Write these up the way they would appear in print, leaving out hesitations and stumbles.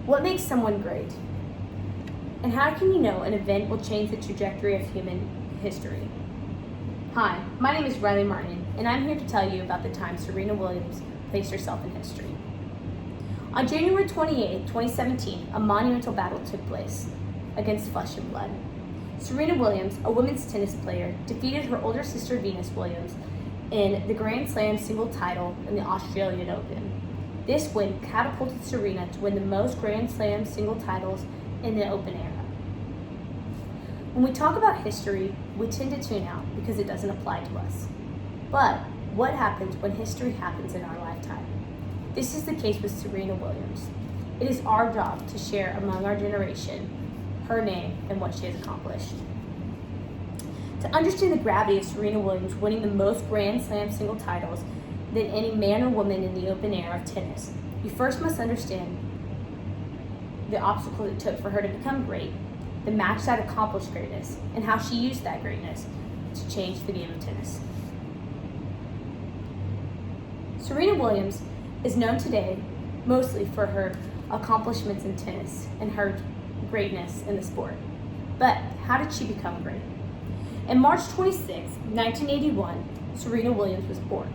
What makes someone great? And how can you know an event will change the trajectory of human history? Hi, my name is Riley Martin, and I'm here to tell you about the time Serena Williams placed herself in history. On January 28, 2017, a monumental battle took place against flesh and blood. Serena Williams, a women's tennis player, defeated her older sister Venus Williams in the Grand Slam single title in the Australian Open. This win catapulted Serena to win the most Grand Slam single titles in the Open era. When we talk about history, we tend to tune out because it doesn't apply to us. But what happens when history happens in our lifetime? This is the case with Serena Williams. It is our job to share among our generation her name and what she has accomplished. To understand the gravity of Serena Williams winning the most Grand Slam single titles than any man or woman in the Open era of tennis, you first must understand the obstacles it took for her to become great, the match that accomplished greatness, and how she used that greatness to change the game of tennis. Serena Williams is known today mostly for her accomplishments in tennis and her greatness in the sport. But how did she become great? On March 26, 1981, Serena Williams was born.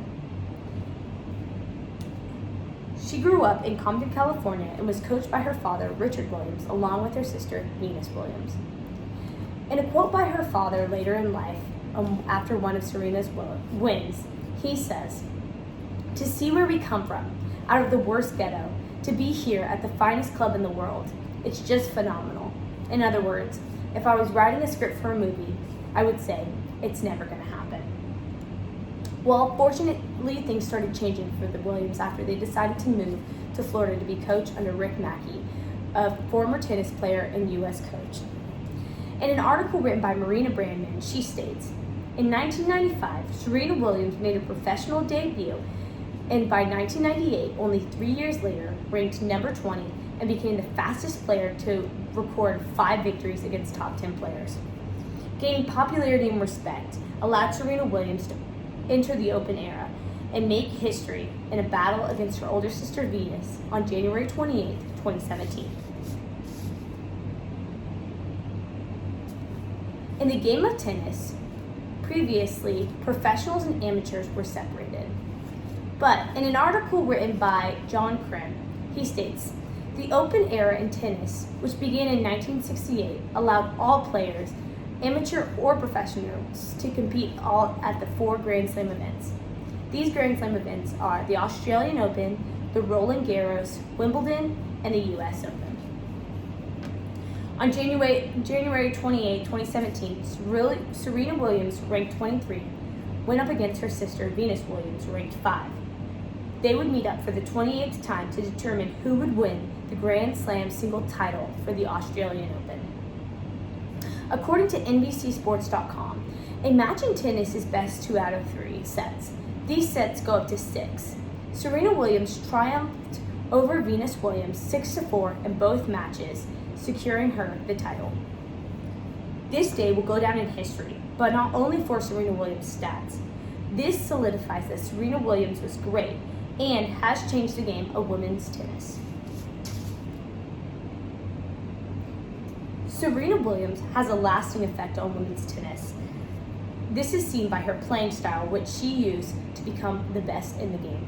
She grew up in Compton, California, and was coached by her father, Richard Williams, along with her sister, Venus Williams. In a quote by her father later in life, after one of Serena's wins, he says, "To see where we come from, out of the worst ghetto, to be here at the finest club in the world, it's just phenomenal." In other words, if I was writing a script for a movie, I would say, it's never going to happen. Well, fortunately, things started changing for the Williams after they decided to move to Florida to be coached under Rick Mackey, a former tennis player and U.S. coach. In an article written by Marina Brandman, she states, "In 1995, Serena Williams made her professional debut, and by 1998, only 3 years later, ranked number 20 and became the fastest player to record 5 victories against top 10 players. Gaining popularity and respect allowed Serena Williams to enter the Open era and make history in a battle against her older sister Venus on January 28, 2017. In the game of tennis, previously, professionals and amateurs were separated. But in an article written by John Krim, he states, "The Open era in tennis, which began in 1968, allowed all players, amateur or professionals, to compete all at the 4 Grand Slam events. These Grand Slam events are the Australian Open, the Roland Garros, Wimbledon, and the U.S. Open." On January 28, 2017, Serena Williams, ranked 23, went up against her sister Venus Williams, ranked 5. They would meet up for the 28th time to determine who would win the Grand Slam single title for the Australian Open. According to NBCSports.com, a match in tennis is best 2 out of 3 sets. These sets go up to 6. Serena Williams triumphed over Venus Williams 6-4 in both matches, securing her the title. This day will go down in history, but not only for Serena Williams' stats. This solidifies that Serena Williams was great and has changed the game of women's tennis. Serena Williams has a lasting effect on women's tennis. This is seen by her playing style, which she used to become the best in the game.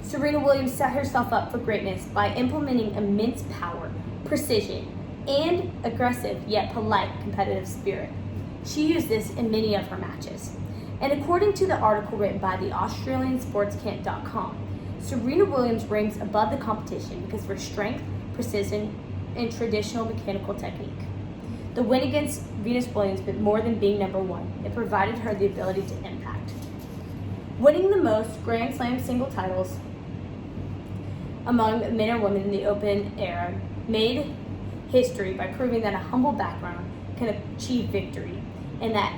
Serena Williams set herself up for greatness by implementing immense power, precision, and aggressive yet polite competitive spirit. She used this in many of her matches. And according to the article written by the AustralianSportsCamp.com, Serena Williams ranks above the competition because of her strength, precision, and traditional mechanical technique. The win against Venus Williams meant more than being number 1. It provided her the ability to impact. Winning the most Grand Slam single titles among men and women in the Open era made history by proving that a humble background can achieve victory, and that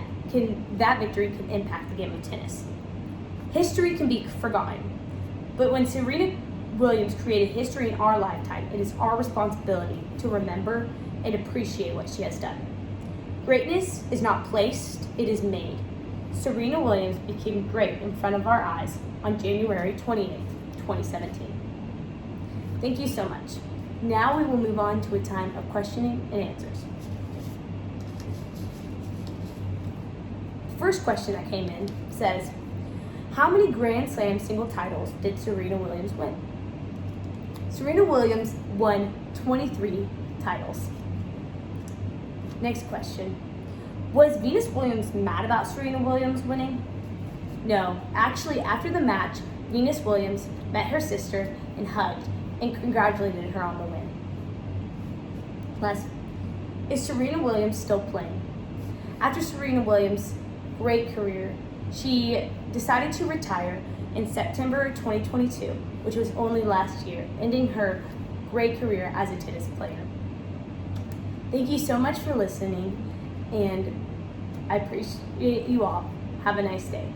victory can impact the game of tennis. History can be forgotten, but when Serena Williams created history in our lifetime, it is our responsibility to remember and appreciate what she has done. Greatness is not placed, it is made. Serena Williams became great in front of our eyes on January 28, 2017. Thank you so much. Now we will move on to a time of questioning and answers. First question that came in says, how many Grand Slam single titles did Serena Williams win? Serena Williams won 23 titles. Next question. Was Venus Williams mad about Serena Williams winning? No. Actually, after the match, Venus Williams met her sister and hugged and congratulated her on the win. Last, is Serena Williams still playing? After Serena Williams' great career, she decided to retire in September 2022, which was only last year, ending her great career as a tennis player. Thank you so much for listening, and I appreciate you all. Have a nice day.